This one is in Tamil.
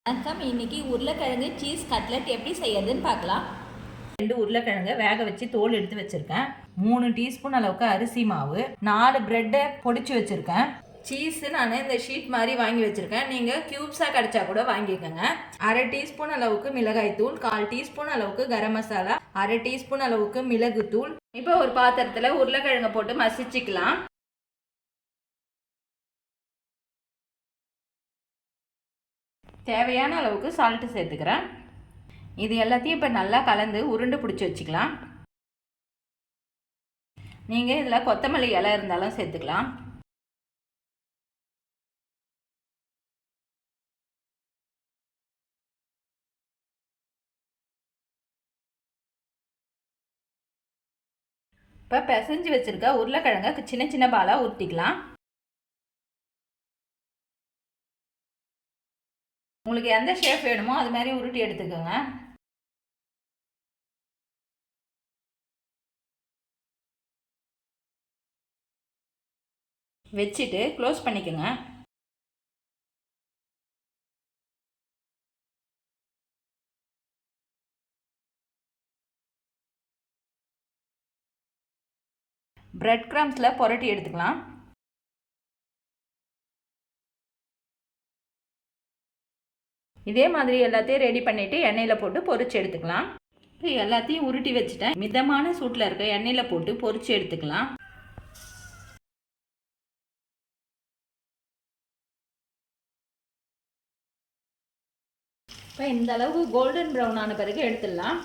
வணக்கம். இன்னைக்கு உருளைக்கிழங்கு சீஸ் கட்லெட் எப்படி செய்யறதுன்னு பார்க்கலாம். 2 உருளைக்கிழங்கு வேக வச்சு தோல் எடுத்து வச்சிருக்கேன். 3 டீஸ்பூன் அளவுக்கு அரிசி மாவு, 4 பிரெட்டை பொடிச்சு வச்சிருக்கேன். சீஸ் நான் இந்த ஷீட் மாதிரி வாங்கி வச்சிருக்கேன். நீங்கள் கியூப்ஸாக கிடைச்சா கூட வாங்கிக்கோங்க. 1/2 டீஸ்பூன் அளவுக்கு மிளகாய் தூள், 1/4 டீஸ்பூன் அளவுக்கு கரம் மசாலா, 1/2 டீஸ்பூன் அளவுக்கு மிளகு தூள். இப்போ ஒரு பாத்திரத்தில் உருளைக்கிழங்கை போட்டு மசிச்சுக்கலாம். தேவையான அளவுக்கு சால்ட்டு சேர்த்துக்கிறேன். இது எல்லாத்தையும் இப்போ நல்லா கலந்து உருண்டை பிடிச்சி வச்சுக்கலாம். நீங்கள் இதில் கொத்தமல்லி இலை இருந்தாலும் சேர்த்துக்கலாம். இப்போ பிசைஞ்சு வச்சுருக்க உருளைக்கிழங்கை சின்ன சின்ன பாலாக ஊற்றிக்கலாம். உங்களுக்கு எந்த ஷேப் வேணுமோ அது மாதிரி உருட்டி எடுத்துக்கோங்க. வச்சுட்டு க்ளோஸ் பண்ணிக்கோங்க. பிரெட் கிரம்ஸில் புரட்டி எடுத்துக்கலாம். இதே மாதிரி எல்லாத்தையும் ரெடி பண்ணிவிட்டு எண்ணெயில் போட்டு பொரிச்சு எடுத்துக்கலாம். இப்போ எல்லாத்தையும் உருட்டி வச்சுட்டேன். மிதமான சூட்டில் இருக்க எண்ணெயில் போட்டு பொரிச்சு எடுத்துக்கலாம். இப்போ இந்த அளவுக்கு கோல்டன் ப்ரௌன் ஆன பிறகு எடுத்துடலாம்.